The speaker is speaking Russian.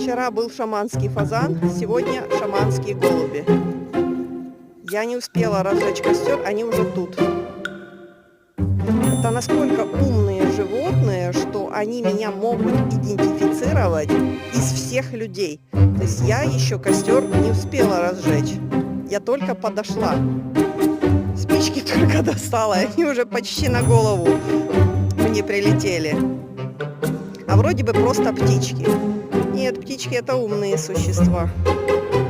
Вчера был шаманский фазан, сегодня шаманские голуби. Я не успела разжечь костер, они уже тут. Это насколько умные животные, что они меня могут идентифицировать из всех людей. То есть я еще костер не успела разжечь. Я только подошла. Спички только достала, и они уже почти на голову мне прилетели. А вроде бы просто птички. Нет, птички — это умные существа.